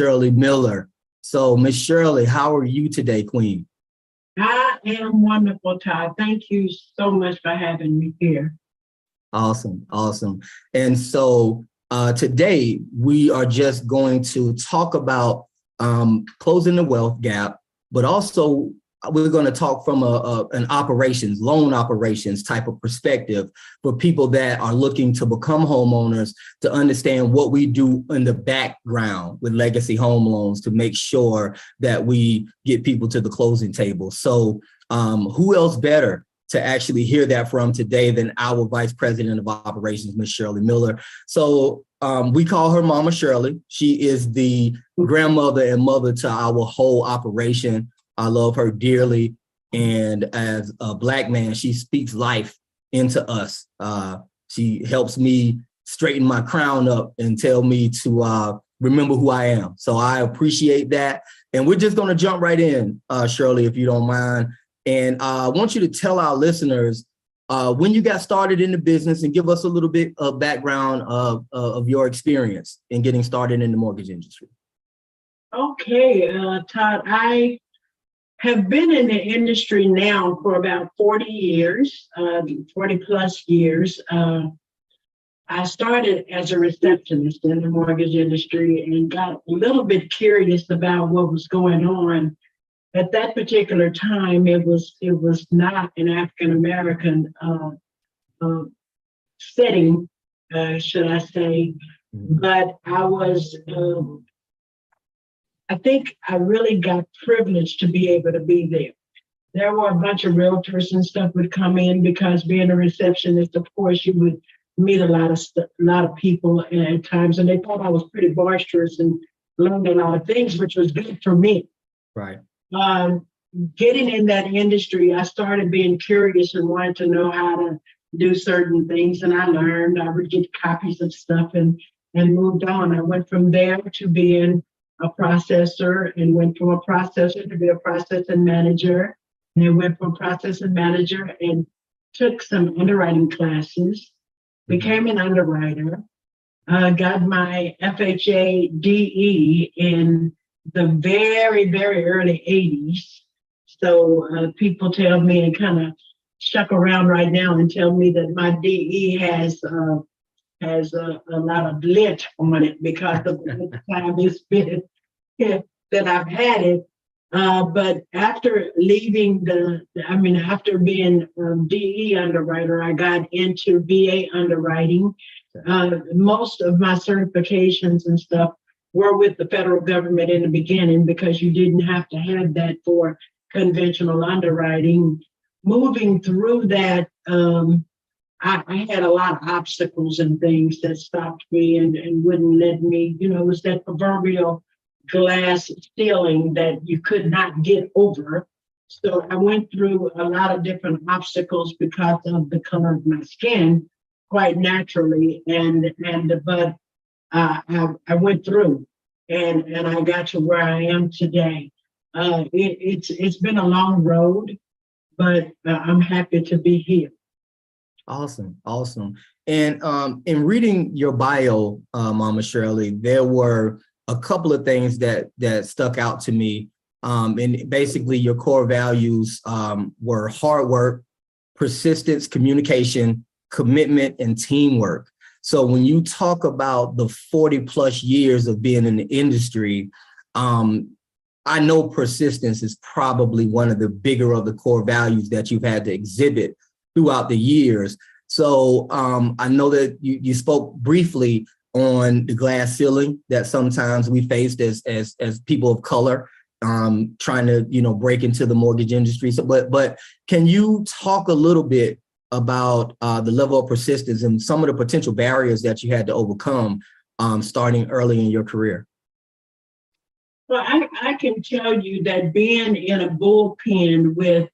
Shirley Miller. So Miss Shirley, how are you today, Queen? I am wonderful, Todd. Thank you so much for having me here. Awesome, awesome. And so today we are just going to talk about closing the wealth gap, but also we're going to talk from an loan operations type of perspective for people that are looking to become homeowners, to understand what we do in the background with Legacy Home Loans to make sure that we get people to the closing table. So who else better to actually hear that from today than our Vice President of Operations, Ms. Shirley Miller. So we call her Mama Shirley. She is the grandmother and mother to our whole operation. I love her dearly. And as a Black man, she speaks life into us. She helps me straighten my crown up and tell me to remember who I am. So I appreciate that. And we're just gonna jump right in, Shirley, if you don't mind. And I want you to tell our listeners when you got started in the business and give us a little bit of background of your experience in getting started in the mortgage industry. Okay, Todd, I have been in the industry now for about 40 years, 40 plus years. I started as a receptionist in the mortgage industry and got a little bit curious about what was going on. At that particular time, it was not an African-American setting, should I say, but I think I really got privileged to be able to be there. There were a bunch of realtors and stuff would come in because being a receptionist, of course, you would meet a lot of people at times, and they thought I was pretty boisterous and learned a lot of things, which was good for me. Right. Getting in that industry, I started being curious and wanted to know how to do certain things, and I learned. I would get copies of stuff and moved on. I went from there to being a processor and went from a processor to be a processing manager, and then went from processing manager and took some underwriting classes, became an underwriter, got my FHA DE in the very, very early 80s. So people tell me and kind of shuck around right now and tell me that my DE has a lot of lint on it because of the time it's been that I've had it. But after leaving after being DE underwriter, I got into VA underwriting. Most of my certifications and stuff were with the federal government in the beginning because you didn't have to have that for conventional underwriting. Moving through that, I had a lot of obstacles and things that stopped me and wouldn't let me, it was that proverbial glass ceiling that you could not get over. So I went through a lot of different obstacles because of the color of my skin, quite naturally. But I went through and I got to where I am today. It's been a long road, but I'm happy to be here. Awesome. And in reading your bio, Mama Shirley, there were a couple of things that stuck out to me. And basically your core values were hard work, persistence, communication, commitment, and teamwork. So when you talk about the 40 plus years of being in the industry, I know persistence is probably one of the bigger of the core values that you've had to exhibit throughout the years. So I know that you spoke briefly on the glass ceiling that sometimes we faced as people of color trying to break into the mortgage industry. So, but can you talk a little bit about the level of persistence and some of the potential barriers that you had to overcome starting early in your career? Well, I can tell you that being in a bullpen with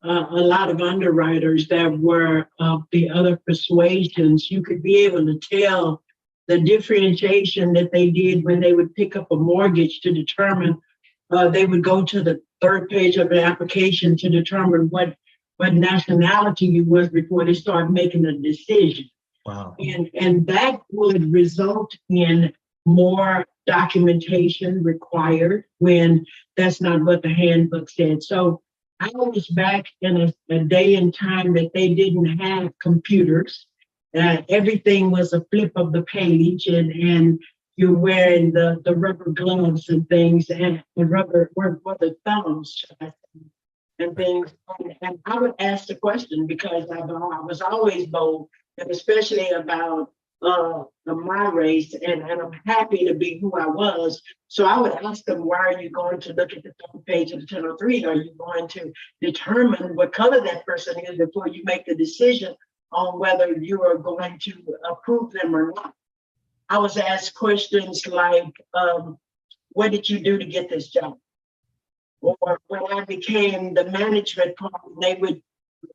a lot of underwriters that were of the other persuasions, you could be able to tell the differentiation that they did when they would pick up a mortgage to determine, they would go to the third page of the application to determine what nationality you was before they start making a decision. Wow. And that would result in more documentation required when that's not what the handbook said. So I was back in a day and time that they didn't have computers. Everything was a flip of the page, and you're wearing the rubber gloves and things, and the rubber were the thumbs, should I say, and things. And I would ask the question because I was always bold, and especially about my race, and I'm happy to be who I was. So I would ask them, why are you going to look at the third page of the 1003? Are you going to determine what color that person is before you make the decision on whether you are going to approve them or not? I was asked questions like, what did you do to get this job? Or when I became the management part, they would,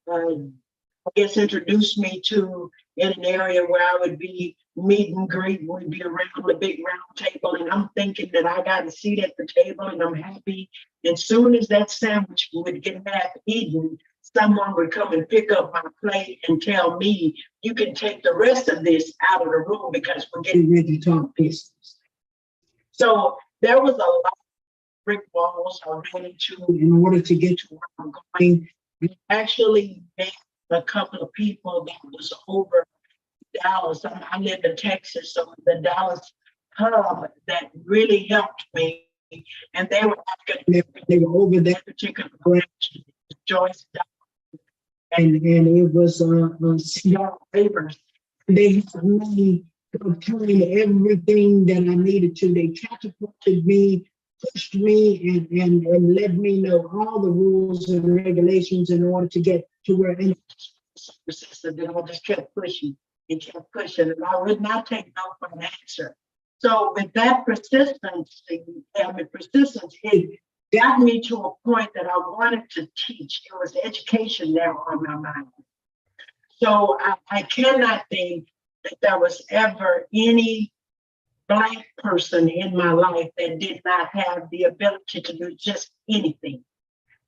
I guess, introduce me to in an area where I would be meet and greet, would be around the big round table, and I'm thinking that I got a seat at the table and I'm happy. And soon as that sandwich would get half eaten, someone would come and pick up my plate and tell me, you can take the rest of this out of the room because we're getting ready to talk business. So there was a lot of brick walls I ran into in order to get to where I'm going. We actually met a couple of people that was over Dallas. I live in Texas, so the Dallas hub that really helped me. And they were over that particular branch, Joyce, and it was Seattle Papers. They helped me obtain everything that I needed to. They catapulted me, pushed me, and let me know all the rules and regulations in order to get to where I persisted. Then I just kept pushing and kept pushing, and I would not take no for an answer. So with that persistence, it got me to a point that I wanted to teach. It was education there on my mind. So I cannot think that there was ever any Black person in my life that did not have the ability to do just anything.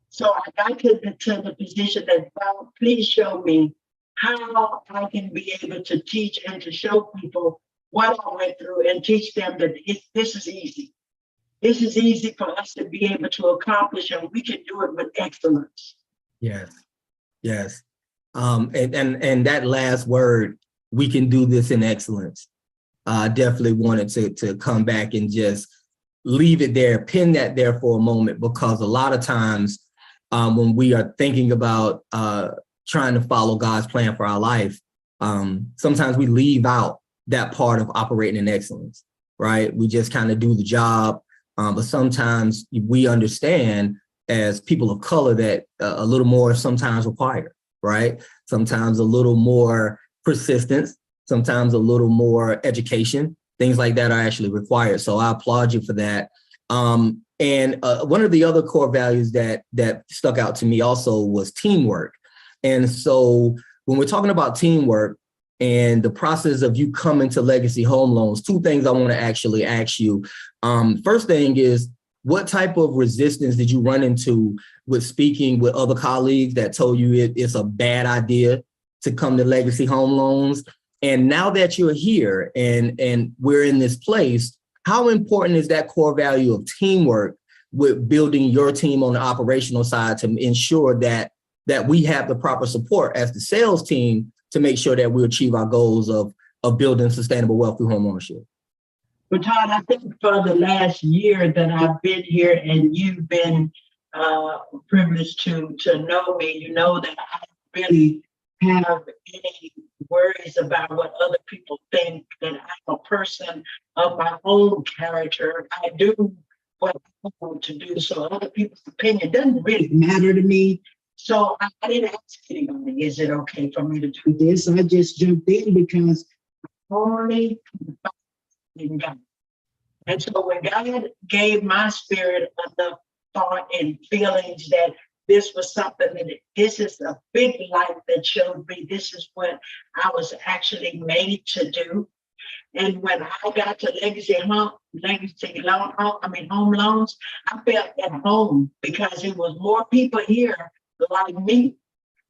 So I got to the position that, well, please show me how I can be able to teach and to show people what I went through and teach them that this is easy. This is easy for us to be able to accomplish, and we can do it with excellence. Yes, yes. And that last word, we can do this in excellence. I definitely wanted to come back and just leave it there, pin that there for a moment, because a lot of times when we are thinking about trying to follow God's plan for our life, sometimes we leave out that part of operating in excellence, right? We just kind of do the job, but sometimes we understand as people of color that a little more sometimes required, right? Sometimes a little more persistence, sometimes a little more education, things like that are actually required. So I applaud you for that. And one of the other core values that stuck out to me also was teamwork. And so when we're talking about teamwork and the process of you coming to Legacy Home Loans, two things I want to actually ask you. First thing is, what type of resistance did you run into with speaking with other colleagues that told you it's a bad idea to come to Legacy Home Loans? And now that you're here and we're in this place, how important is that core value of teamwork with building your team on the operational side to ensure that we have the proper support as the sales team to make sure that we achieve our goals of building sustainable wealth through home ownership? Well, Todd, I think for the last year that I've been here and you've been privileged to know me, you know that I really have any worries about what other people think, that I'm a person of my own character. I do what I want to do, so other people's opinion doesn't really matter to me. So I didn't ask anybody, is it okay for me to do this? I just jumped in because I only in God. And so when God gave my spirit enough thought and feelings that this was something that this is a big light that showed me this is what I was actually made to do. And when I got to Home Loans, I felt at home because it was more people here like me.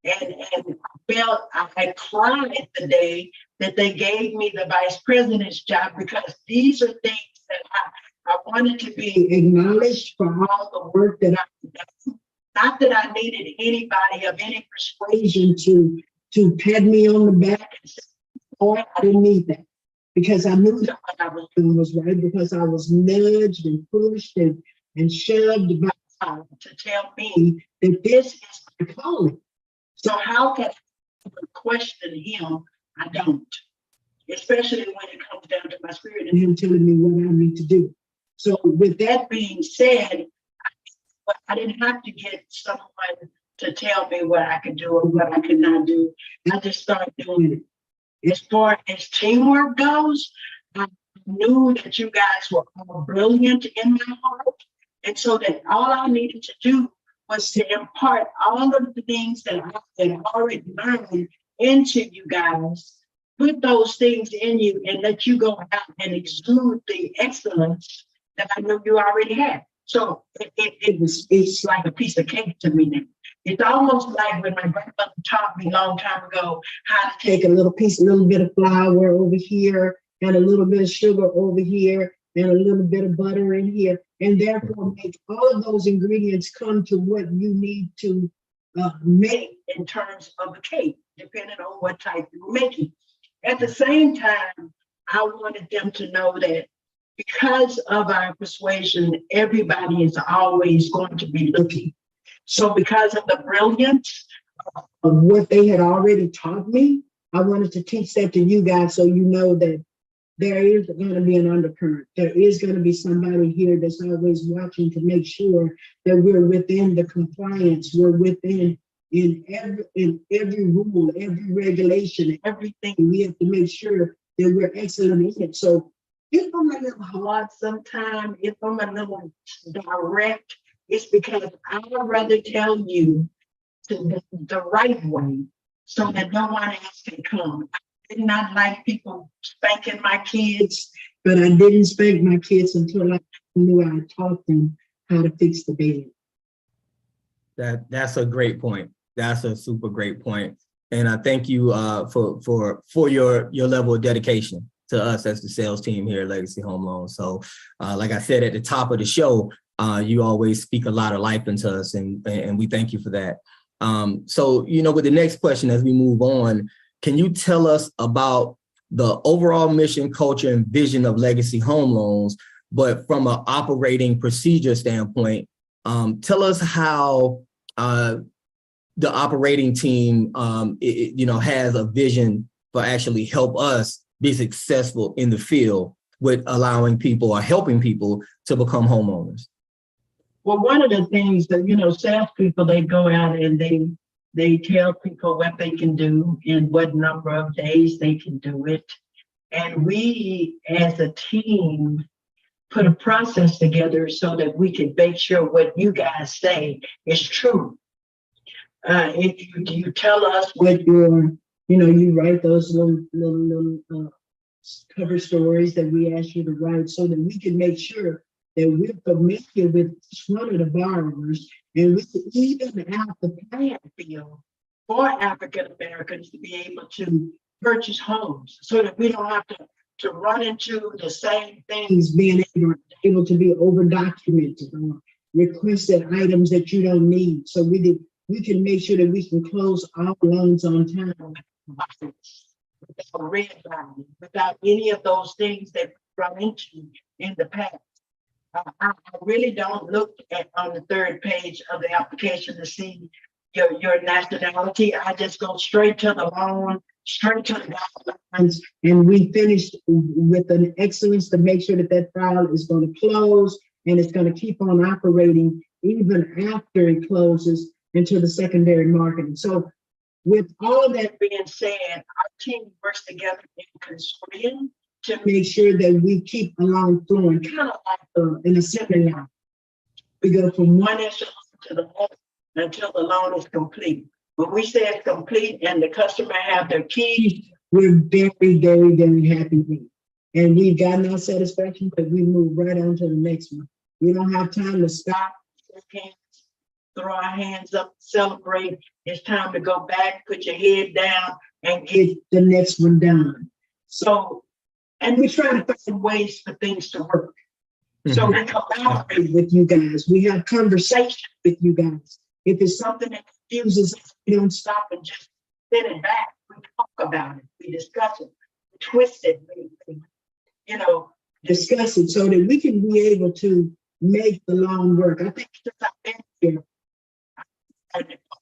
and I felt I cried the day that they gave me the vice president's job, because these are things that I wanted to be acknowledged for all the work that I've done. Not that I needed anybody of any persuasion to pat me on the back and say, "Boy, I didn't need that," because I knew that what I was doing was right, because I was nudged and pushed and shoved by God to tell me that this is my calling. So how can I question him? I don't, especially when it comes down to my spirit and him telling me what I need to do. So with that being said, I didn't have to get someone to tell me what I could do or what I could not do. I just started doing it. As far as teamwork goes, I knew that you guys were all brilliant in my heart. And so that all I needed to do was to impart all of the things that I had already learned into you guys, put those things in you, and let you go out and exude the excellence that I knew you already had. So it's like a piece of cake to me now. It's almost like when my grandmother taught me a long time ago how to take a little bit of flour over here, and a little bit of sugar over here, and a little bit of butter in here, and therefore make all of those ingredients come to what you need to make in terms of a cake, depending on what type you're making. At the same time, I wanted them to know that because of our persuasion, everybody is always going to be looking. So because of the brilliance of what they had already taught me, I wanted to teach that to you guys, so you know that there is going to be an undercurrent. There is going to be somebody here that's always watching to make sure that we're within the compliance, we're within in every rule, every regulation, everything. We have to make sure that we're excellent in it. So if I'm a little hard sometimes, if I'm a little direct, it's because I would rather tell you the right way so that no one else can come. I did not like people spanking my kids, but I didn't spank my kids until I knew I taught them how to fix the bed. That's a great point. That's a super great point. And I thank you for your level of dedication to us as the sales team here at Legacy Home Loans. So like I said at the top of the show, you always speak a lot of life into us, and we thank you for that. So, with the next question as we move on, can you tell us about the overall mission, culture, and vision of Legacy Home Loans, but from an operating procedure standpoint? Tell us how the operating team, has a vision for actually help us be successful in the field with allowing people or helping people to become homeowners. Well, one of the things that, salespeople, they go out and they tell people what they can do and what number of days they can do it. And we, as a team, put a process together so that we can make sure what you guys say is true. If you tell us what you write those little cover stories that we ask you to write, so that we can make sure that we're familiar with each one of the borrowers, and we can even have the playing field for African Americans to be able to purchase homes, so that we don't have to run into the same things, being able to be over documented or requested items that you don't need. So we can make sure that we can close our loans on time without any of those things that we run into in the past. I really don't look at on the third page of the application to see your nationality. I just go straight to the loan, straight to the guidelines, and we finish with an excellence to make sure that file is going to close, and it's going to keep on operating even after it closes into the secondary marketing. So with all that being said, our team works together in consortium to make sure that we keep a loan flowing, kind of like an assembly line. We go from one echelon to the other until the loan is complete. When we say it's complete and the customer have their keys, we're very, very, very happy with it. And we've gotten our satisfaction, but we move right on to the next one. We don't have time to stop. throw our hands up, celebrate. It's time to go back, put your head down, and get the next one done. So, and we try to find ways for things to work. So we collaborate with you guys. We have conversation with you guys. If it's something that confuses us, we don't stop and just sit it back. We talk about it. We discuss it. We twist it. We discuss it so that we can be able to make the loan work. I think since I've been here,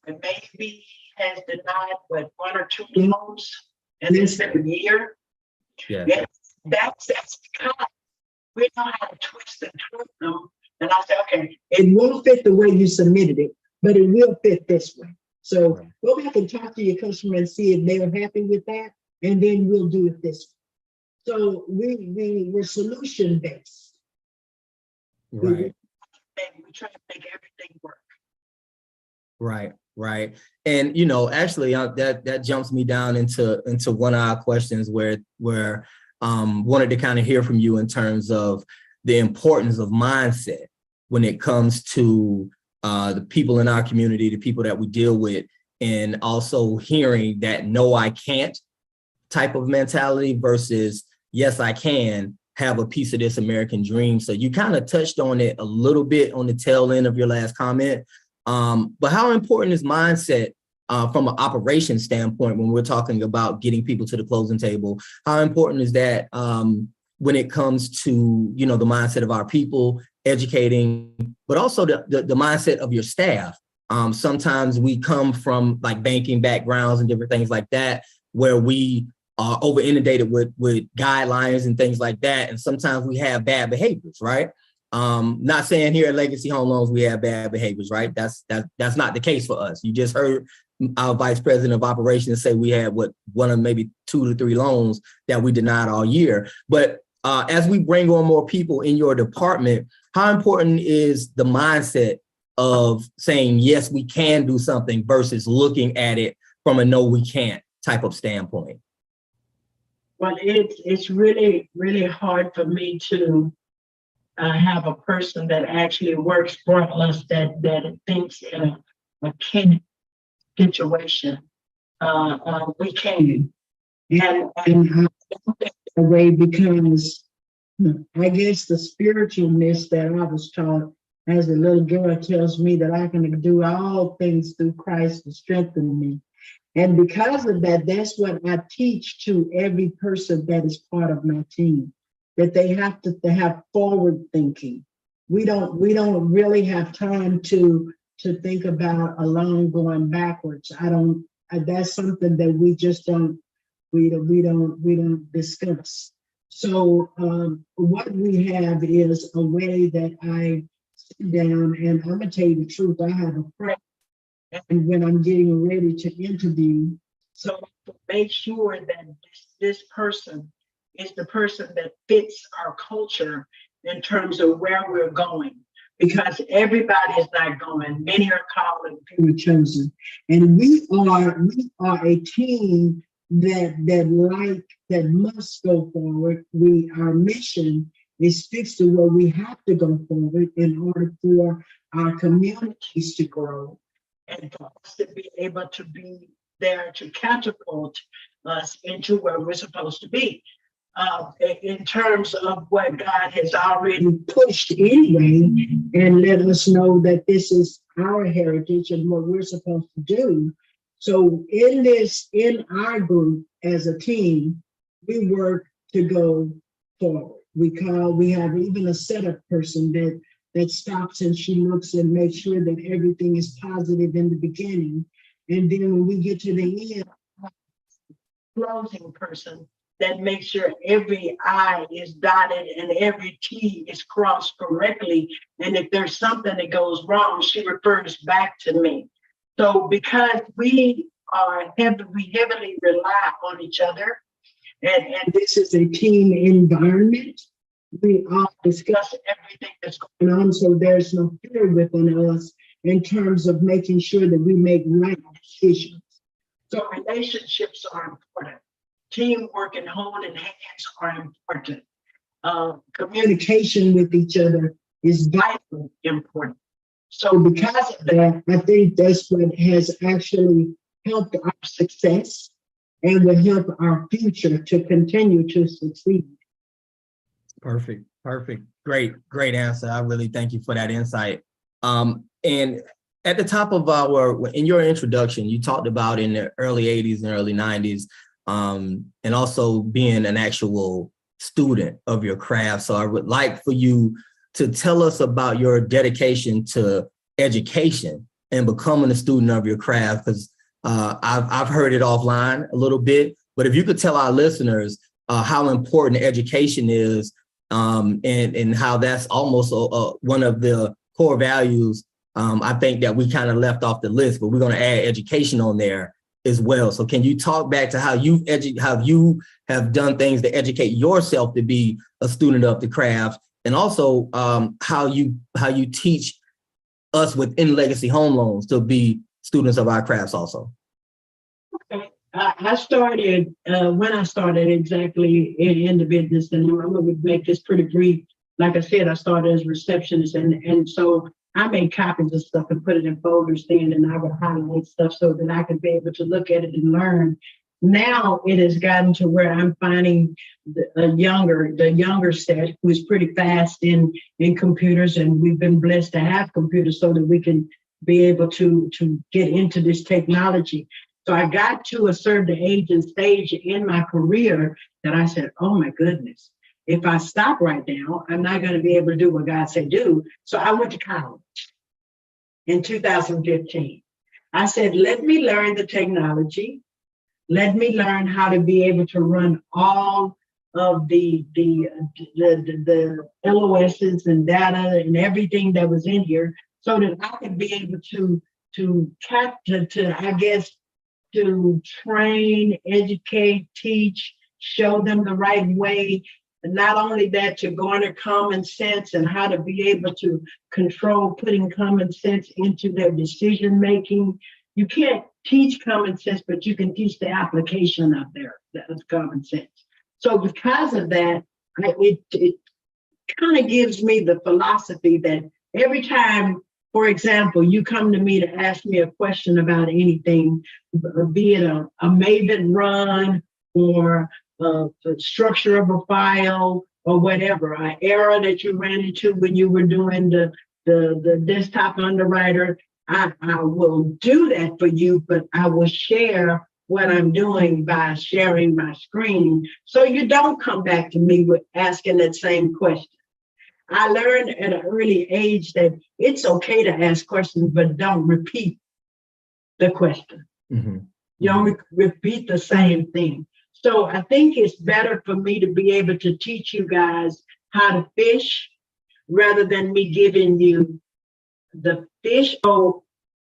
maybe has denied what 1 or 2 loans in this year. Yeah. That's because we know how to twist and twist them. And I said, okay, it won't fit the way you submitted it, but it will fit this way. So go back and talk to your customer and see if they're happy with that, and then we'll do it this way. So we're solution based. Right. We try to make everything work. Right. And actually, that jumps me down into one of our questions where wanted to kind of hear from you in terms of the importance of mindset when it comes to the people in our community, the people that we deal with, and also hearing that no, I can't type of mentality versus yes, I can have a piece of this American dream. So you kind of touched on it a little bit on the tail end of your last comment. But how important is mindset from an operation standpoint when we're talking about getting people to the closing table? How important is that when it comes to, the mindset of our people, educating, but also the mindset of your staff? Sometimes we come from like banking backgrounds and different things like that, where we are over inundated with guidelines and things like that. And sometimes we have bad behaviors, right? Not saying here at Legacy Home Loans we have bad behaviors, right? That's not the case for us. You just heard our vice president of operations say we had one of maybe 2 to 3 loans that we denied all year. But as we bring on more people in your department, how important is the mindset of saying, yes, we can do something versus looking at it from a no, we can't type of standpoint? Well, it's really, really hard for me to have a person that actually works for us that thinks in a can situation. We can. And I don't think that way because I guess the spiritualness that I was taught as a little girl tells me that I can do all things through Christ to strengthen me. And because of that, that's what I teach to every person that is part of my team, that they have to have forward thinking. We don't really have time to think about a loan going backwards. That's something that we just don't discuss. So what we have is a way that I sit down, and I'm gonna tell you the truth, I have a prayer. And when I'm getting ready to interview, so to make sure that this person is the person that fits our culture in terms of where we're going, because everybody is not going. Many are called and few are chosen, and we are a team that must go forward. Our mission is fixed to where we have to go forward in order for our communities to grow and for us to be able to be there to catapult us into where we're supposed to be. In terms of what God has already pushed anyway, and let us know that this is our heritage and what we're supposed to do. So in our group as a team, we work to go forward. We have even a setup person that stops and she looks and makes sure that everything is positive in the beginning. And then when we get to the end, closing person that makes sure every I is dotted and every T is crossed correctly. And if there's something that goes wrong, she refers back to me. So because we heavily rely on each other, and this is a team environment, we all discuss everything that's going on, so there's no fear within us in terms of making sure that we make right decisions. So relationships are important. Teamwork and holding hands are important. Communication with each other is vitally important. So because of that, I think that's what has actually helped our success and will help our future to continue to succeed. Perfect, perfect. Great answer. I really thank you for that insight. And at the top of in your introduction, you talked about in the early 80s and early 90s, and also being an actual student of your craft. So I would like for you to tell us about your dedication to education and becoming a student of your craft, because I've heard it offline a little bit, but if you could tell our listeners how important education is, and how that's almost one of the core values. I think that we kind of left off the list, but we're going to add education on there as well. So can you talk back to how you have done things to educate yourself to be a student of the craft, and also how you teach us within Legacy Home Loans to be students of our crafts also? Okay. I started, when I started exactly in the business, and I'm going to make this pretty brief. Like I said, I started as a receptionist, and so I made copies of stuff and put it in folders then, and I would highlight stuff so that I could be able to look at it and learn. Now it has gotten to where I'm finding the younger set who is pretty fast in computers, and we've been blessed to have computers so that we can be able to get into this technology. So I got to a certain age and stage in my career that I said, oh my goodness, if I stop right now, I'm not going to be able to do what God said do. So I went to college in 2015. I said, let me learn the technology. Let me learn how to be able to run all of the LOSs and data and everything that was in here so that I could be able to train, educate, teach, show them the right way. And not only that, to garner common sense and how to be able to control putting common sense into their decision making. You can't teach common sense, but you can teach the application of common sense. So because of that, it kind of gives me the philosophy that every time, for example, you come to me to ask me a question about anything, be it a Maven run or the structure of a file or whatever, an error that you ran into when you were doing the desktop underwriter, I will do that for you, but I will share what I'm doing by sharing my screen. So you don't come back to me with asking that same question. I learned at an early age that it's okay to ask questions, but don't repeat the question. Mm-hmm. You don't repeat the same thing. So I think it's better for me to be able to teach you guys how to fish rather than me giving you the fish. So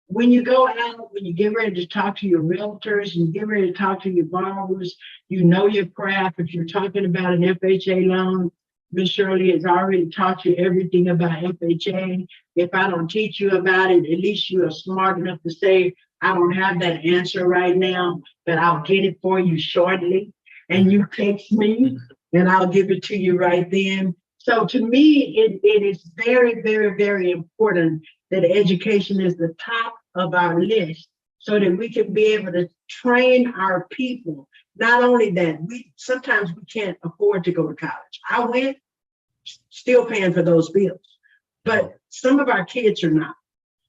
when you go out, when you get ready to talk to your realtors and get ready to talk to your borrowers, you know your craft. If you're talking about an FHA loan, Ms. Shirley has already taught you everything about FHA. If I don't teach you about it, at least you are smart enough to say, I don't have that answer right now, but I'll get it for you shortly. And you text me and I'll give it to you right then. So to me, it is very, very, very important that education is the top of our list so that we can be able to train our people. Not only that, sometimes we can't afford to go to college. I went, still paying for those bills, but some of our kids are not.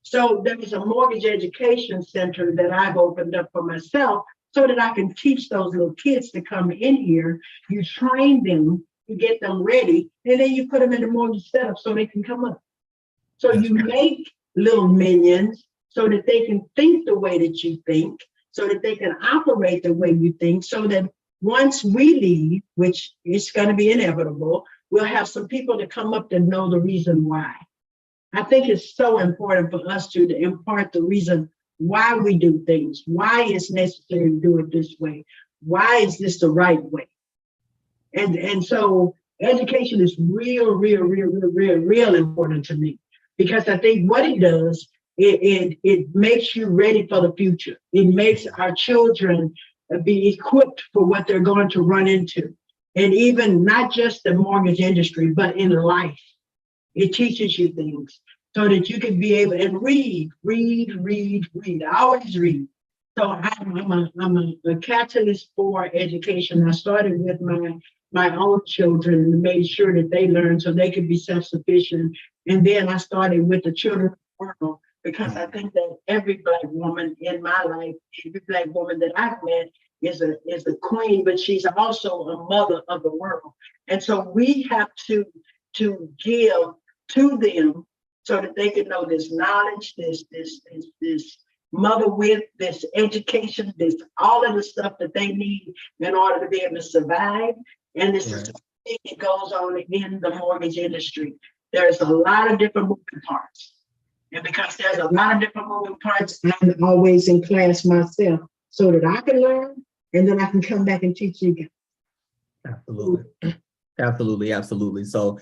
So there's a mortgage education center that I've opened up for myself so that I can teach those little kids to come in here. You train them, you get them ready, and then you put them in the mortgage setup so they can come up. So you make little minions so that they can think the way that you think, so that they can operate the way you think, so that once we leave, which is going to be inevitable, we'll have some people to come up to know the reason why. I think it's so important for us to impart the reason why we do things, why it's necessary to do it this way, why is this the right way. And so education is real important to me, because I think what it does, it makes you ready for the future. It makes our children be equipped for what they're going to run into. And even not just the mortgage industry, but in life, it teaches you things. so that you could be able and read. I always read. So I'm a catalyst for education. I started with my own children and made sure that they learned so they could be self-sufficient. And then I started with the children of the world because I think that every Black woman in my life, every Black woman that I've met is a queen, but she's also a mother of the world. And so we have to give to them so that they can know this knowledge, this mother with this education, this all of the stuff that they need in order to be able to survive. And this is the thing that goes on in the mortgage industry. There's a lot of different moving parts. And because there's a lot of different moving parts, I'm always in class myself so that I can learn and then I can come back and teach you guys. Absolutely. So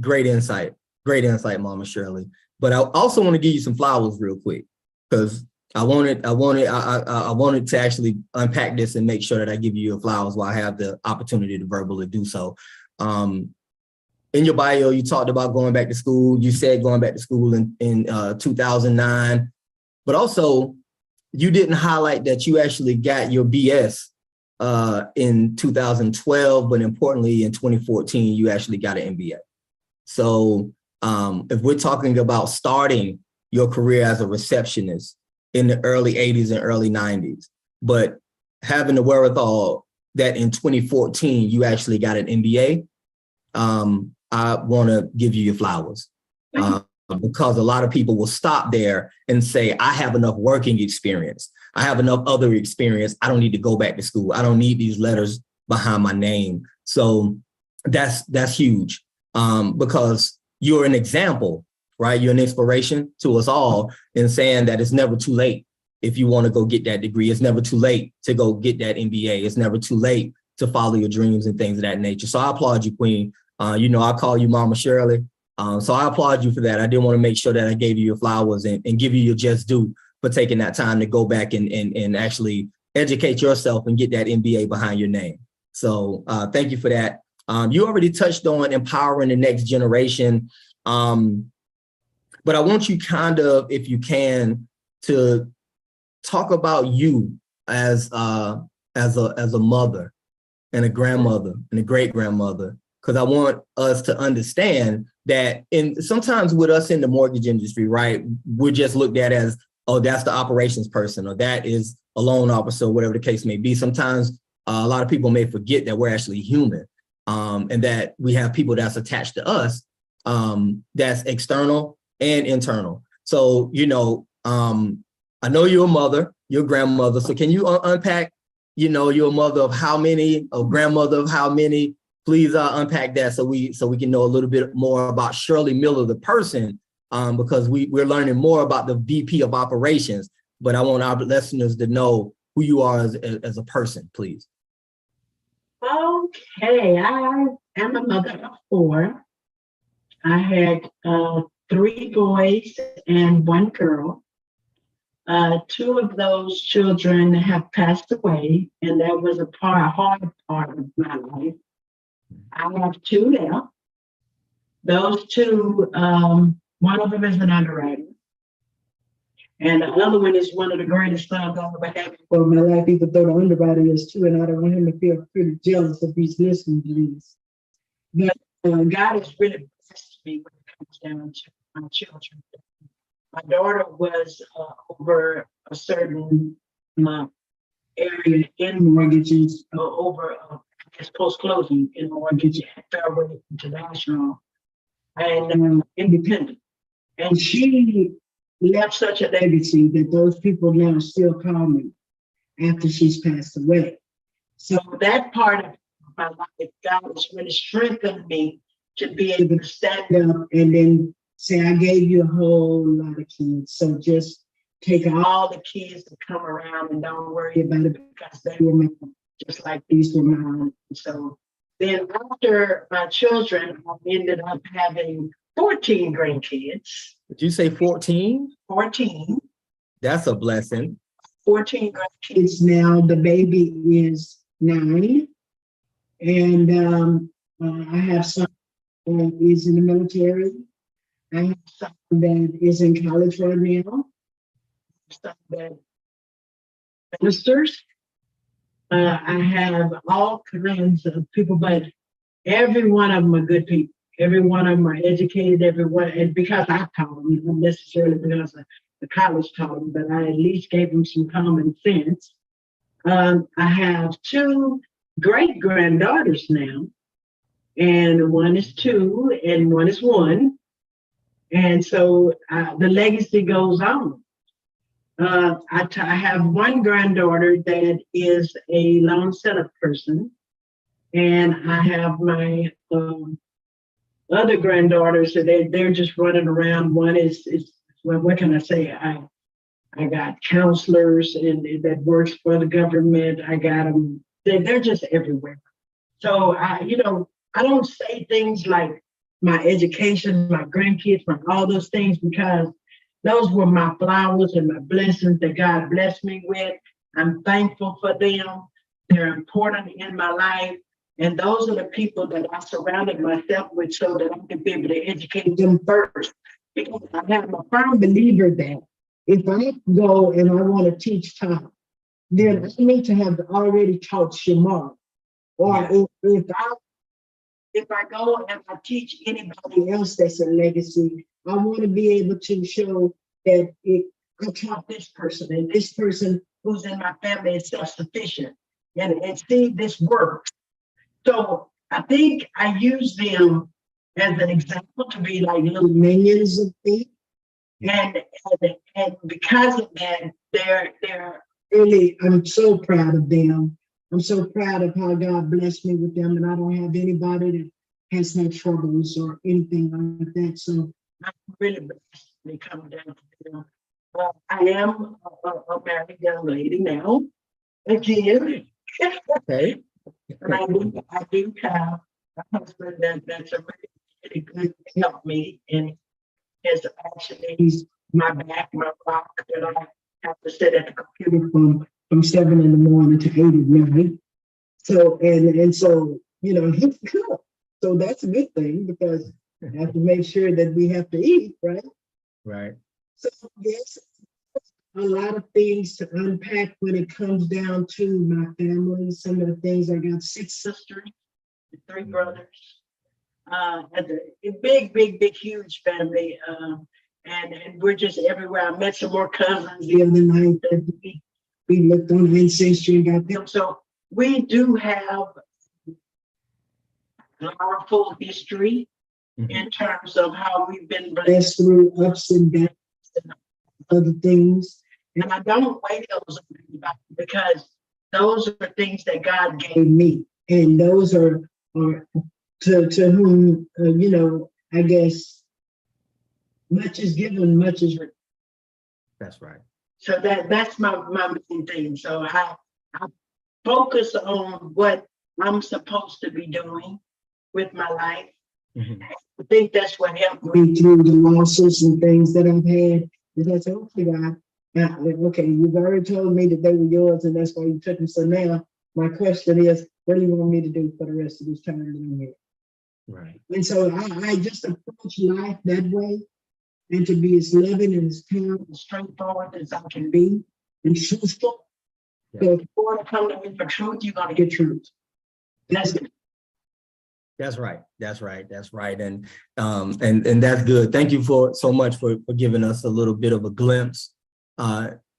great insight, Mama Shirley. But I also want to give you some flowers real quick because I wanted to actually unpack this and make sure that I give you your flowers while I have the opportunity to verbally do so. In your bio, you talked about going back to school. You said going back to school in 2009, but also you didn't highlight that you actually got your BS in 2012, but importantly in 2014, you actually got an MBA. So if we're talking about starting your career as a receptionist in the early 80s and early 90s, but having the wherewithal that in 2014, you actually got an MBA, I want to give you your flowers because a lot of people will stop there and say, I have enough working experience. I have enough other experience. I don't need to go back to school. I don't need these letters behind my name. So that's huge because you're an example, right? You're an inspiration to us all in saying that it's never too late if you want to go get that degree. It's never too late to go get that MBA. It's never too late to follow your dreams and things of that nature. So I applaud you, Queen. I call you Mama Shirley. So I applaud you for that. I did want to make sure that I gave you your flowers and give you your just due for taking that time to go back and actually educate yourself and get that MBA behind your name. So thank you for that. You already touched on empowering the next generation. But I want you kind of, if you can, to talk about you as a mother and a grandmother and a great grandmother, because I want us to understand that sometimes with us in the mortgage industry, right, we're just looked at as, oh, that's the operations person, or that is a loan officer, whatever the case may be. Sometimes a lot of people may forget that we're actually human and that we have people that's attached to us that's external and internal. So, I know you're a mother, you're a grandmother. So can you unpack, you're a mother of how many, a grandmother of how many? Please unpack that so we can know a little bit more about Shirley Miller, the person, because we're learning more about the VP of operations. But I want our listeners to know who you are as a person, please. Okay, I am a mother of 4. I had 3 boys and 1 girl. 2 of those children have passed away, and that was a hard part of my life. I have 2 now. Those 2, one of them is an underwriter. And the other one is one of the greatest sons I've ever had for my life, even though the underwriter is too, and I don't want him to feel pretty jealous if he's listening to this. But God has really blessed me when it comes down to my children. My daughter was over a certain area in mortgages, over post-closing in mortgage at Fairway International and independent. And she left such a legacy that those people now still call me after she's passed away. So that part of my life, God has really strengthened me to be able to stand up and then say, I gave you a whole lot of kids. So just take all the kids that come around and don't worry about it because they were mine, just like these were mine. So then after my children, I ended up having 14 grandkids. Did you say 14? 14. That's a blessing. 14 grandkids now. The baby is 9. And I have son who is in the military. I have some that is in college right now, some that ministers. I have all kinds of people, but every one of them are good people. Every one of them are educated, everyone, and because I taught them, not necessarily because the college taught them, but I at least gave them some common sense. I have two great granddaughters now, and one is 2 and one is 1. And so the legacy goes on. I have one granddaughter that is a loan setup person, and I have my other granddaughters, so they're just running around. One is well, what can I say? I got counselors and that works for the government. I got them. They're just everywhere. So I don't say things like my education, my grandkids, my all those things, because those were my flowers and my blessings that God blessed me with. I'm thankful for them. They're important in my life. And those are the people that I surrounded myself with so that I can be able to educate them first. Because I am a firm believer that if I go and I want to teach Tom, then I need to have already taught Shamar. Or if I go and I teach anybody else that's a legacy, I want to be able to show that I taught this person, and this person who's in my family is self-sufficient, and see this works. So I think I use them as an example to be like little minions of me. And because of that, they're really, I'm so proud of them. I'm so proud of how God blessed me with them, and I don't have anybody that has no troubles or anything like that. So I'm really blessed they come down to them. I am a married young lady now, again. Okay. And I do have a husband that's a really good help me, and is actually he's my back, my rock, that I have to sit at the computer from 7 in the morning to 8 at night. So and so he's good. So that's a good thing, because I have to make sure that we have to eat, right? Right. So yes, a lot of things to unpack when it comes down to my family. Some of the things, I got 6 sisters, 3 brothers, and a big, huge family. And we're just everywhere. I met some more cousins the other night that we looked on Ancestry and got them. So we do have our full history in terms of how we've been blessed through ups and downs and other things. And I don't weigh those on anybody, because those are things that God gave me. And those are to whom, I guess, much is given, much is written. That's right. So that's my main thing. So I focus on what I'm supposed to be doing with my life. I think that's what helped me through the losses and things that I've had. Because okay, God, okay, you've already told me that they were yours, and that's why you took them. So now my question is, what do you want me to do for the rest of this time that I'm here? Right. And so I just approach life that way, and to be as loving and as kind and straightforward as I can be, and truthful. Yeah. So if you want to come to me for truth, you're going to get truth. That's it. That's right. That's right. That's right. And that's good. Thank you so much for giving us a little bit of a glimpse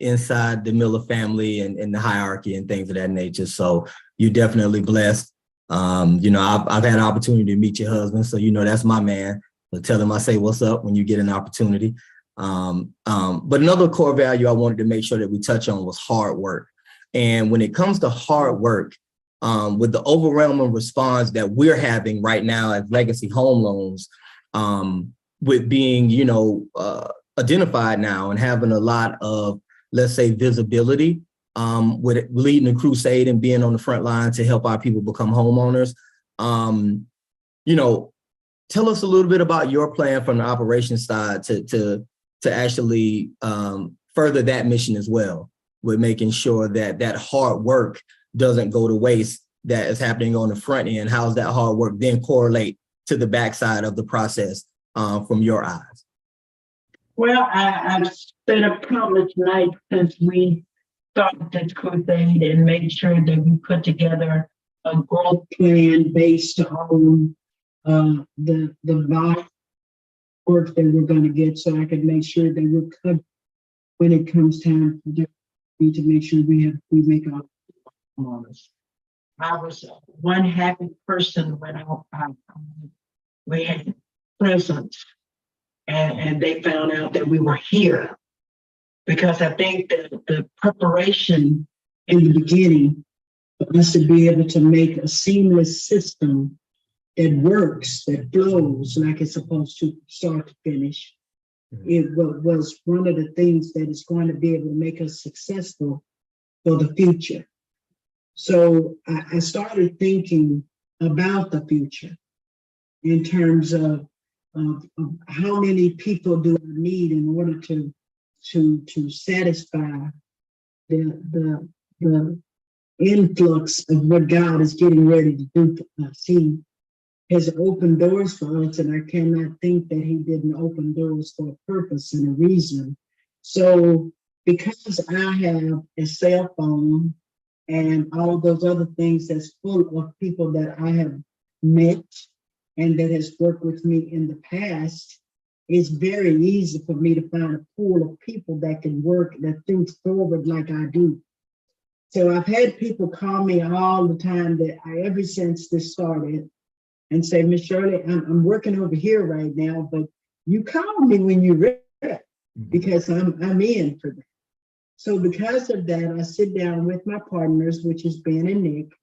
inside the Miller family and the hierarchy and things of that nature. So you're definitely blessed. I've had an opportunity to meet your husband, so that's my man. So tell him I say what's up when you get an opportunity. But another core value I wanted to make sure that we touch on was hard work. And when it comes to hard work, with the overwhelming response that we're having right now as Legacy Home Loans, with being, identified now and having a lot of, let's say, visibility, with leading the crusade and being on the front line to help our people become homeowners. Tell us a little bit about your plan from the operations side to actually further that mission as well, with making sure that hard work doesn't go to waste that is happening on the front end. How's that hard work then correlate to the backside of the process from your eyes? Well, I've set a public night since we started this crusade and made sure that we put together a growth plan based on the volume work that we're going to get, so I could make sure that we're covered when it comes time for need to make sure we make our performance. I was one happy person when we had presents and they found out that we were here, because I think that the preparation in the beginning for us to be able to make a seamless system that works, that flows like it's supposed to, start to finish, it was one of the things that is going to be able to make us successful for the future. So I started thinking about the future in terms of how many people do I need in order to satisfy the influx of what God is getting ready to do for us. He has opened doors for us, and I cannot think that he didn't open doors for a purpose and a reason. So because I have a cell phone and all of those other things that's full of people that I have met and that has worked with me in the past, it's very easy for me to find a pool of people that can work, that thinks forward like I do. So I've had people call me all the time ever since this started, and say, Miss Shirley, I'm working over here right now, but you call me when you're ready, because I'm in for that. So because of that, I sit down with my partners, which is Ben and Nick,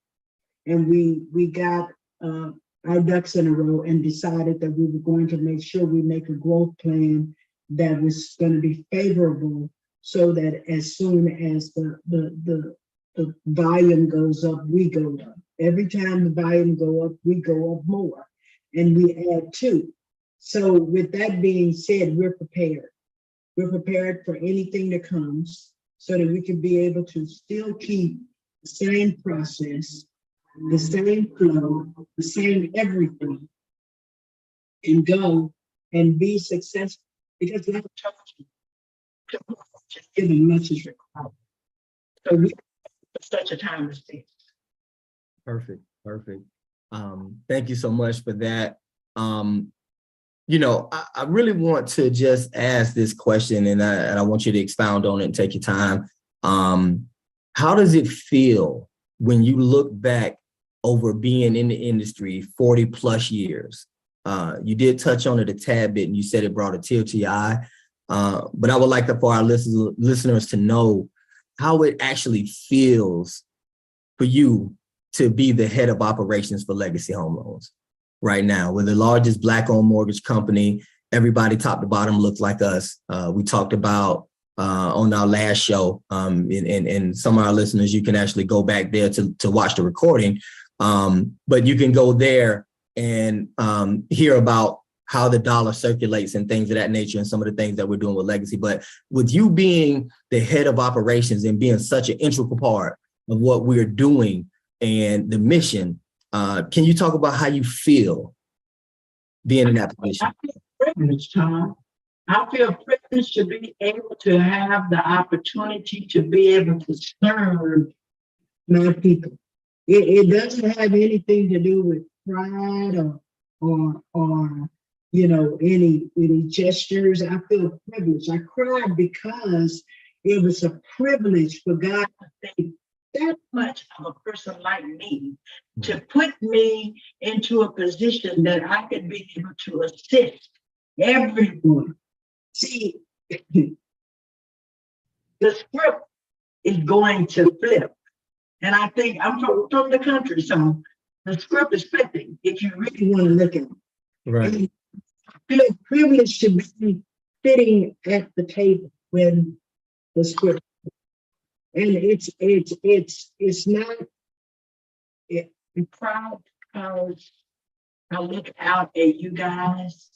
and we got our ducks in a row and decided that we were going to make sure we make a growth plan that was going to be favorable, so that as soon as the volume goes up, we go up. Every time the volume go up, we go up more, and we add to. So with that being said, we're prepared. We're prepared for anything that comes, so that we can be able to still keep the same process, the same flow, the same everything, and go and be successful. Because like I told you, just giving much is required. So we for such a time as this. Perfect. Thank you so much for that. You know, I really want to just ask this question, and I want you to expound on it and take your time. How does it feel when you look back over being in the industry 40 plus years? You did touch on it a tad bit, and you said it brought a tear to your eye. But I would like for our listeners to know how it actually feels for you to be the head of operations for Legacy Home Loans right now. We're the largest Black-owned mortgage company. Everybody top to bottom looks like us. We talked about on our last show, and some of our listeners, you can actually go back there to watch the recording. But you can go there and hear about how the dollar circulates and things of that nature, and some of the things that we're doing with Legacy. But with you being the head of operations and being such an integral part of what we're doing and the mission, can you talk about how you feel being in that position? I feel privileged, Tom. I feel privileged to be able to have the opportunity to be able to serve my people. It doesn't have anything to do with pride or you know, any gestures. I feel privileged. I cried because it was a privilege for God to think that much of a person like me, to put me into a position that I could be able to assist everyone. See, the script is going to flip. And I think I'm from the country, so the script is flipping if you really want to look at it. Right. And I feel privileged to be sitting at the table when the script, and it's not, I'm proud because I look out at you guys,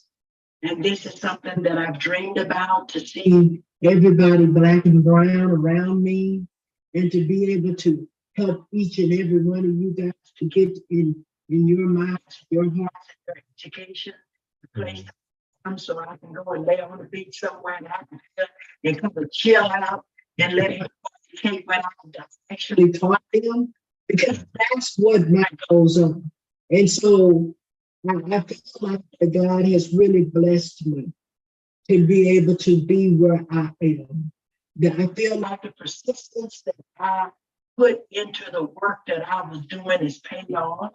and this is something that I've dreamed about, to see everybody Black and brown around me, and to be able to help each and every one of you guys to get in your minds, your hearts, and your education, the place so I can go and lay on the beach somewhere in Africa and come and chill out and let him communicate what I've actually taught them, because that's what my goals are. And so I feel like that God has really blessed me to be able to be where I am. That I feel like the persistence that I put into the work that I was doing is paying off.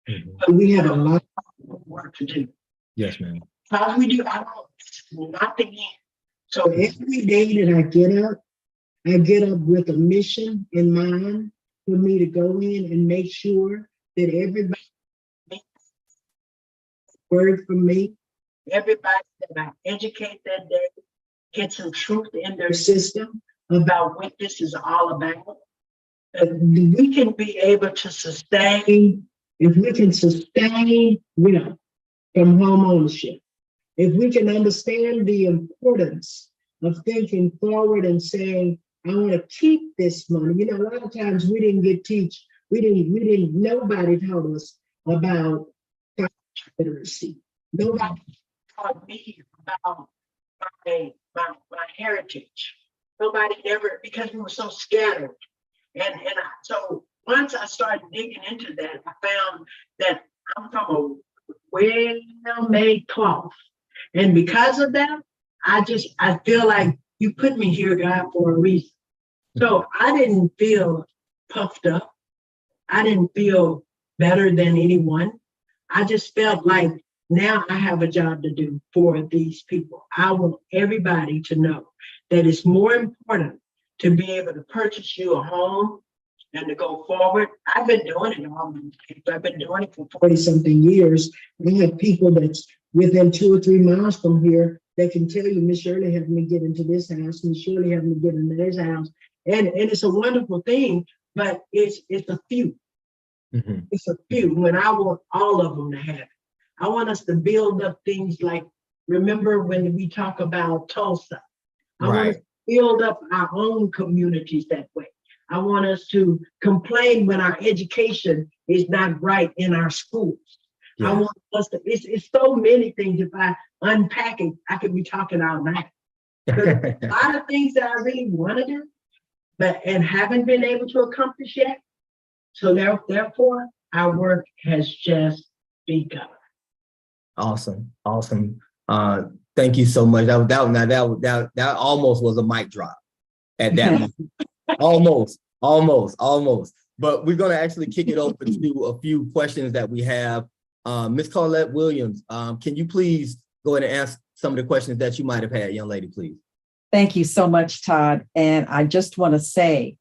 But we have a lot of work to do. Yes, ma'am. How we do, I don't, not the end. So every day that I get up with a mission in mind for me to go in and make sure that everybody gets word from me, everybody that I educate that day, get some truth in their system about what this is all about. We can be able to sustain, if we can sustain wealth from home ownership, if we can understand the importance of thinking forward and saying, I want to keep this money. You know, a lot of times we didn't nobody taught us about literacy. Nobody taught me about my heritage. Nobody ever, because we were so scattered. So once I started digging into that, I found that I'm from a well-made cloth. And because of that, I feel like you put me here, God, for a reason. So I didn't feel puffed up. I didn't feel better than anyone. I just felt like now I have a job to do for these people. I want everybody to know that it's more important to be able to purchase you a home and to go forward. I've been doing it all my life. I've been doing it for 40 something years. We have people that's within 2 or 3 miles from here that can tell you, Miss Shirley helped me get into this house, Miss Shirley helped me get into this house. And it's a wonderful thing, but it's a few. Mm-hmm. It's a few, when I want all of them to have it. I want us to build up things like, remember when we talk about Tulsa? I want us to build up our own communities that way. I want us to complain when our education is not right in our schools. Yeah. I want us to, it's so many things. If I unpack it, I could be talking all night. A lot of things that I really want to do, and haven't been able to accomplish yet. So therefore, our work has just begun. Awesome. Thank you so much. That almost was a mic drop at that moment. Almost. But we're going to actually kick it open to a few questions that we have. Ms. Carlette Williams, can you please go ahead and ask some of the questions that you might have had, young lady, please? Thank you so much, Todd. And I just want to say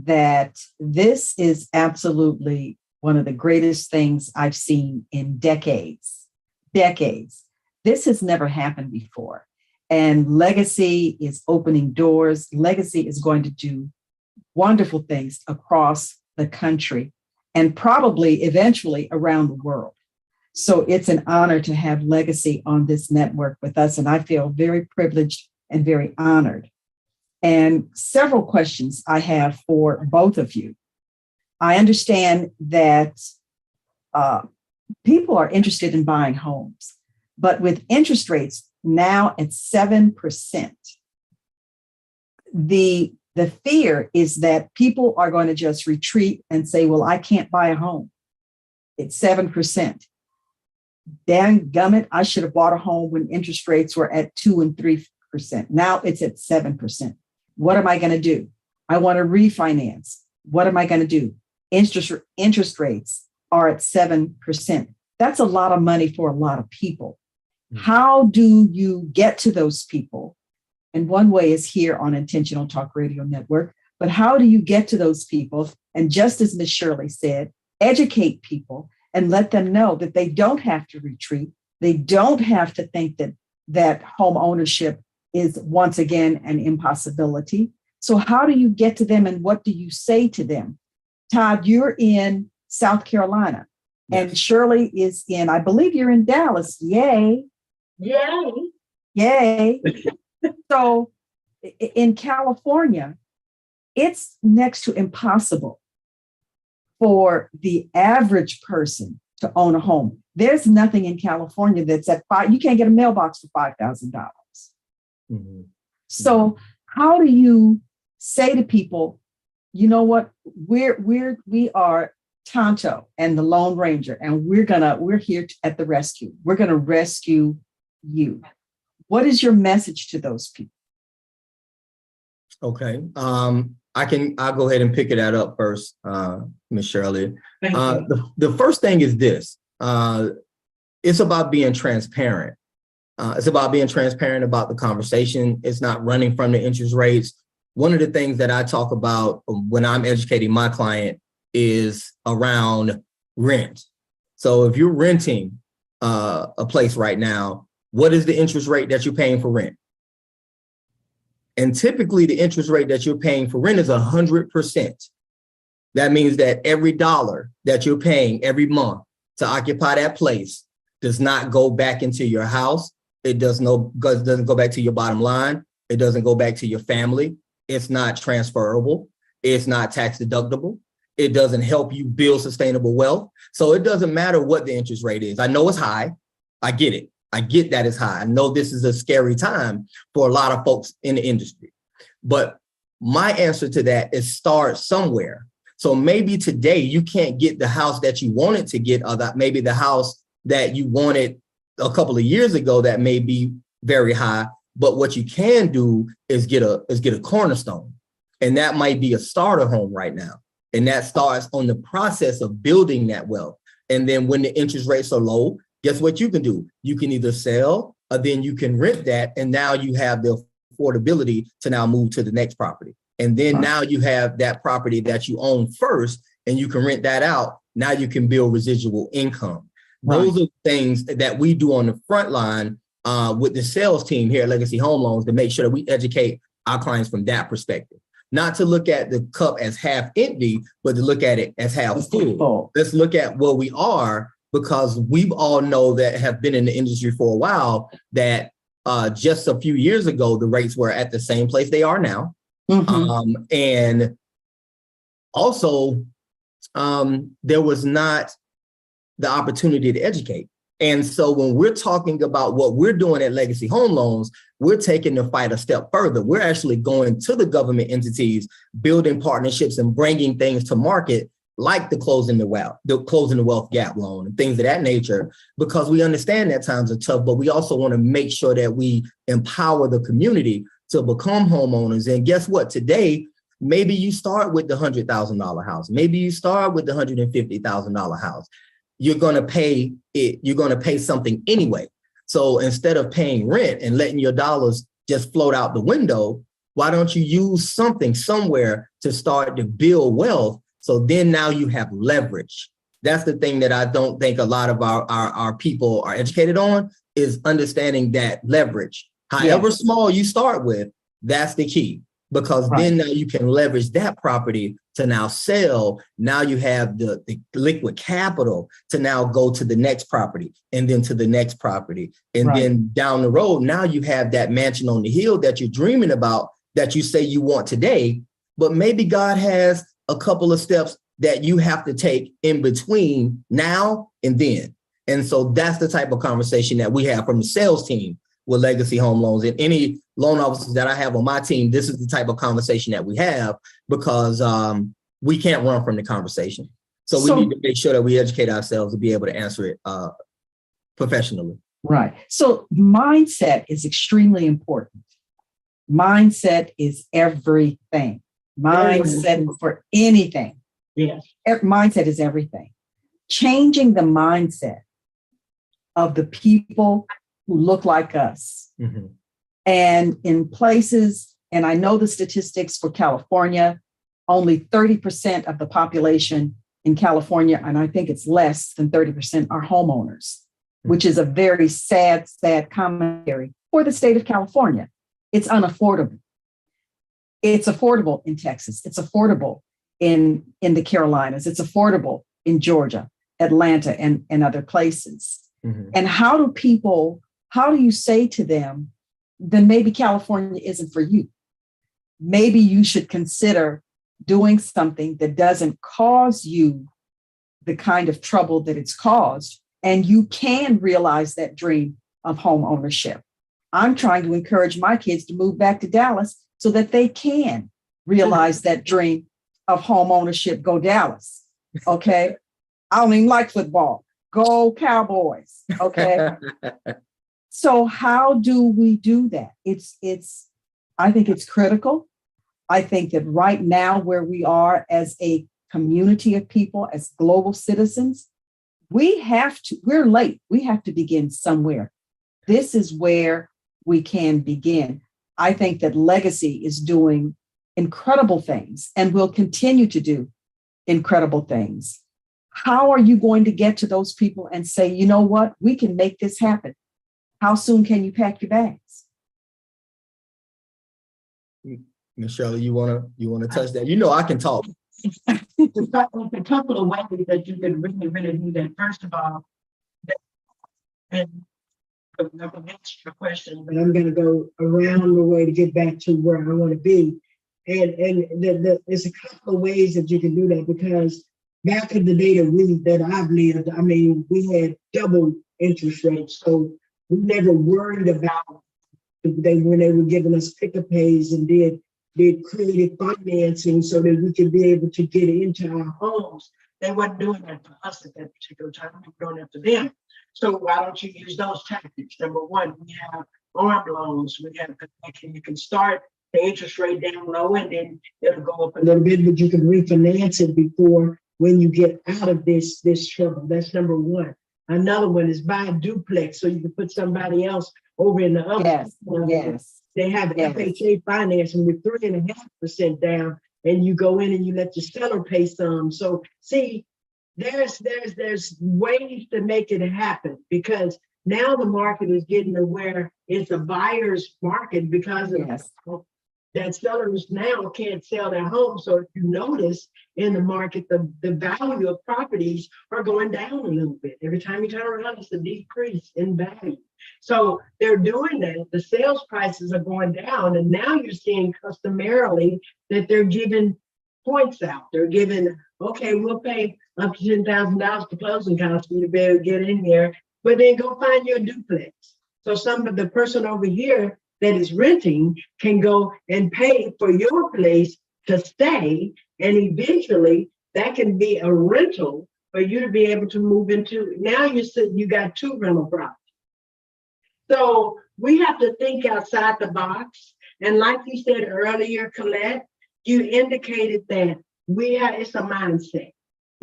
that this is absolutely one of the greatest things I've seen in decades. This has never happened before. And Legacy is opening doors. Legacy is going to do wonderful things across the country and probably eventually around the world. So it's an honor to have Legacy on this network with us. And I feel very privileged and very honored. And several questions I have for both of you. I understand that people are interested in buying homes, but with interest rates now at 7%, the fear is that people are going to just retreat and say, well, I can't buy a home. It's 7%. Dang gummit, I should have bought a home when interest rates were at 2 and 3%. Now it's at 7%. What am I going to do? I want to refinance. What am I going to do? Interest rates are at 7%. That's a lot of money for a lot of people. How do you get to those people? And one way is here on Intentional Talk Radio Network. But how do you get to those people? And just as Ms. Shirley said, educate people and let them know that they don't have to retreat. They don't have to think that home ownership is once again an impossibility. So how do you get to them and what do you say to them? Todd, you're in South Carolina, yes. And Shirley is in, I believe you're in Dallas. Yay. So in California, it's next to impossible for the average person to own a home. There's nothing in California that's at five. You can't get a mailbox for $5,000. Mhm. So how do you say to people, you know what, we are Tonto and the Lone Ranger, and we're here at the rescue. We're gonna rescue you. What is your message to those people? Okay. I'll go ahead and pick that up first, Ms. Shirley. Thank you. The first thing is this. It's about being transparent. It's about being transparent about the conversation. It's not running from the interest rates. One of the things that I talk about when I'm educating my client is around rent. So if you're renting a place right now, what is the interest rate that you're paying for rent? And typically the interest rate that you're paying for rent is 100%. That means that every dollar that you're paying every month to occupy that place does not go back into your house. It doesn't go back to your bottom line. It doesn't go back to your family. It's not transferable. It's not tax deductible. It doesn't help you build sustainable wealth. So it doesn't matter what the interest rate is. I know it's high. I get it. I get that it's high. I know this is a scary time for a lot of folks in the industry. But my answer to that is start somewhere. So maybe today you can't get the house that you wanted to get, or that maybe the house that you wanted a couple of years ago that may be very high. But what you can do is get a cornerstone. And that might be a starter home right now. And that starts on the process of building that wealth. And then when the interest rates are low, guess what you can do? You can either sell, or then you can rent that. And now you have the affordability to now move to the next property. And then now you have that property that you own first, and you can rent that out. Now you can build residual income. Those are things that we do on the front line with the sales team here at Legacy Home Loans to make sure that we educate our clients from that perspective. Not to look at the cup as half empty, but to look at it as half full. Let's look at where we are, because we all know that have been in the industry for a while that just a few years ago, the rates were at the same place they are now. Mm-hmm. And also, there was not the opportunity to educate. And so when we're talking about what we're doing at Legacy Home Loans, we're taking the fight a step further. We're actually going to the government entities, building partnerships and bringing things to market like the closing the wealth gap loan and things of that nature, because we understand that times are tough, but we also want to make sure that we empower the community to become homeowners. And guess what? Today, maybe you start with the $100,000 house. Maybe you start with the $150,000 house. You're going to pay it. You're going to pay something anyway. So instead of paying rent and letting your dollars just float out the window, why don't you use something somewhere to start to build wealth? So then now you have leverage. That's the thing that I don't think a lot of our people are educated on, is understanding that leverage. However small you start with, that's the key, because then now you can leverage that property to now sell. Now you have the liquid capital to now go to the next property, and then to the next property. And then down the road, now you have that mansion on the hill that you're dreaming about, that you say you want today, but maybe God has a couple of steps that you have to take in between now and then. And so that's the type of conversation that we have from the sales team with Legacy Home Loans. And any loan officers that I have on my team, this is the type of conversation that we have, because we can't run from the conversation. So we need to make sure that we educate ourselves to be able to answer it professionally. Right. So mindset is extremely important. Mindset is everything. Mindset for anything. Yes. Mindset is everything. Changing the mindset of the people who look like us. Mm-hmm. And in places, and I know the statistics for California, only 30% of the population in California, and I think it's less than 30%, are homeowners, which is a very sad, sad commentary for the state of California. It's unaffordable. It's affordable in Texas. It's affordable in the Carolinas. It's affordable in Georgia, Atlanta, and other places. Mm-hmm. And how do you say to them, then maybe California isn't for you? Maybe you should consider doing something that doesn't cause you the kind of trouble that it's caused, and you can realize that dream of home ownership. I'm trying to encourage my kids to move back to Dallas so that they can realize that dream of home ownership. Go Dallas. Okay. I don't even like football. Go Cowboys. Okay. So how do we do that? I think it's critical. I think that right now, where we are as a community of people, as global citizens, we're late. We have to begin somewhere. This is where we can begin. I think that Legacy is doing incredible things and will continue to do incredible things. How are you going to get to those people and say, you know what, we can make this happen? How soon can you pack your bags? Miss Shirley, you wanna touch that? You know I can talk. There's a couple of ways that you can really, really do that. First of all, and I'm going to answer your question, but I'm going to go around the way to get back to where I want to be. And there's a couple of ways that you can do that, because back in the day that I've lived, I mean, we had double interest rates, so we never worried about when they were giving us picker pays and did creative financing so that we could be able to get into our homes. They weren't doing that for us at that particular time. We were doing it for them. So why don't you use those tactics? Number one, we have arm loans. You can start the interest rate down low and then it'll go up a little bit, but you can refinance it before when you get out of this trouble. That's number one. Another one is buy a duplex so you can put somebody else over in the other. Yes. They have FHA financing with 3.5% down, and you go in and you let the seller pay some. So see, there's ways to make it happen, because now the market is getting to where it's a buyer's market, because of that sellers now can't sell their home. So if you notice in the market, the value of properties are going down a little bit. Every time you turn around, it's a decrease in value. So they're doing that. The sales prices are going down. And now you're seeing customarily that they're giving points out. They're giving, okay, we'll pay up to $10,000 for closing costs for you to be able to get in there, but then go find your duplex. So the person over here that is renting can go and pay for your place to stay, and eventually that can be a rental for you to be able to move into. Now you got two rental properties. So we have to think outside the box. And like you said earlier, Colette, you indicated that it's a mindset.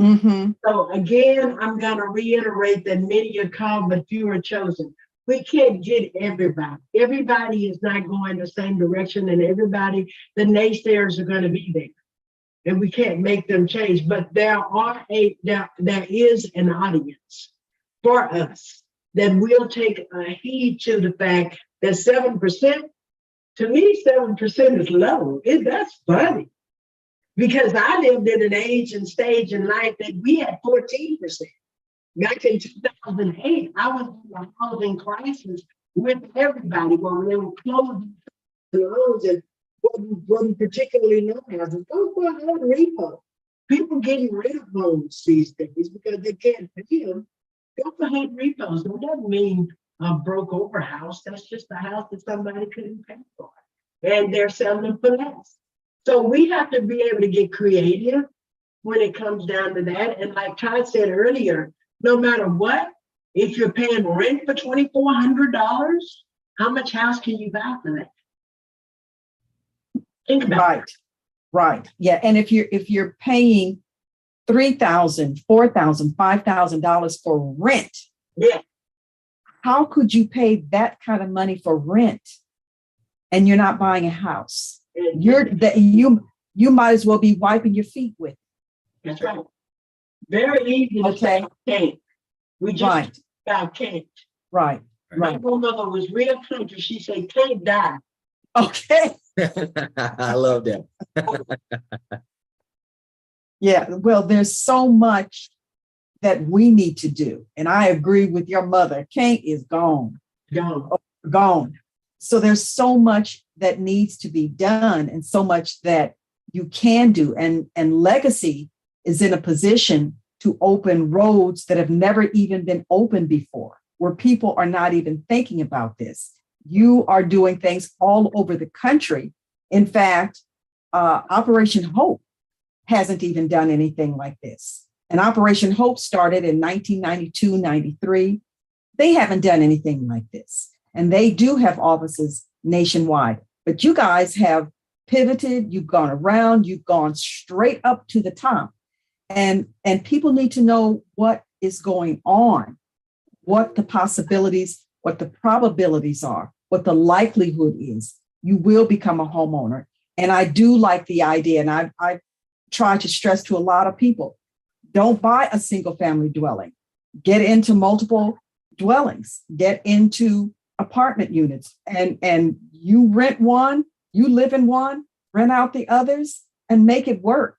Mm-hmm. So again, I'm going to reiterate that many are called, but few are chosen. We can't get everybody. Everybody is not going the same direction, and the naysayers are going to be there, and we can't make them change. But there is an audience for us that will take a heed to the fact that 7%, to me, 7% is low. That's funny, because I lived in an age and stage in life that we had 14%. Back in 2008, I was in the housing crisis with everybody when they were closing the loans and wasn't particularly known as it. Go for a home repo. People getting rid of homes these days because they can't pay them. Go for home repos. It doesn't mean a broke over house. That's just a house that somebody couldn't pay for, and they're selling them for less. So we have to be able to get creative when it comes down to that. And like Todd said earlier, no matter what, if you're paying rent for $2,400, how much house can you buy for that? Think about it. Right. Yeah. And if you're paying $3,000, $4,000, $5,000 for rent, how could you pay that kind of money for rent and you're not buying a house? You might as well be wiping your feet with it. That's right. Very easy to say can't. We just can't. Right. My grandmother was real country. She said, can't die. Okay. I love that. Yeah. Well, there's so much that we need to do. And I agree with your mother. Can't is gone. Gone. So there's so much that needs to be done and so much that you can do. And Legacy is in a position to open roads that have never even been opened before, where people are not even thinking about this. You are doing things all over the country. In fact, Operation Hope hasn't even done anything like this. And Operation Hope started in 1992, 93. They haven't done anything like this. And they do have offices nationwide. But you guys have pivoted, you've gone around, you've gone straight up to the top. And people need to know what is going on, what the possibilities, what the probabilities are, what the likelihood is. You will become a homeowner. And I do like the idea, and I try to stress to a lot of people, don't buy a single family dwelling. Get into multiple dwellings, get into apartment units, and you rent one, you live in one, rent out the others, and make it work.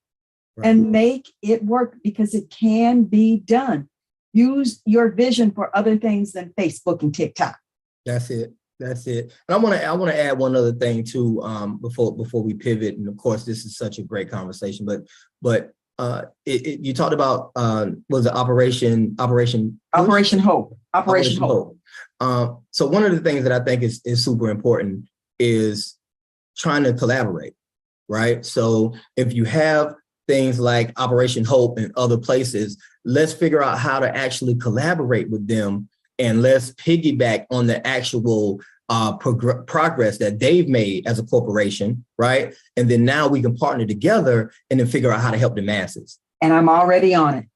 Right. And make it work, because it can be done. Use your vision for other things than Facebook and TikTok. That's it. That's it. And I want to add one other thing too, before we pivot. And of course, this is such a great conversation. But you talked about was it Operation Hope? Operation Hope. So one of the things that I think is super important is trying to collaborate, right? So if you have things like Operation Hope and other places, let's figure out how to actually collaborate with them, and let's piggyback on the actual progress that they've made as a corporation, right? And then now we can partner together and then figure out how to help the masses. And I'm already on it.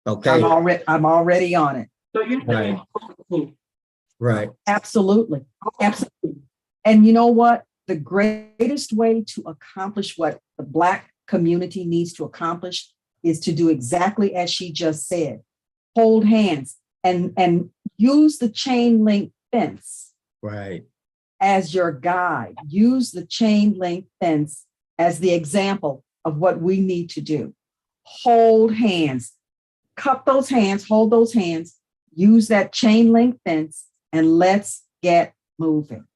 Okay. I'm already on it. So you're right. Right. Absolutely. Absolutely. And you know what? The greatest way to accomplish what the Black community needs to accomplish is to do exactly as she just said. Hold hands and use the chain link fence. Right. As your guide. Use the chain link fence as the example of what we need to do. Hold hands. Cup those hands, hold those hands, use that chain link fence, and let's get moving.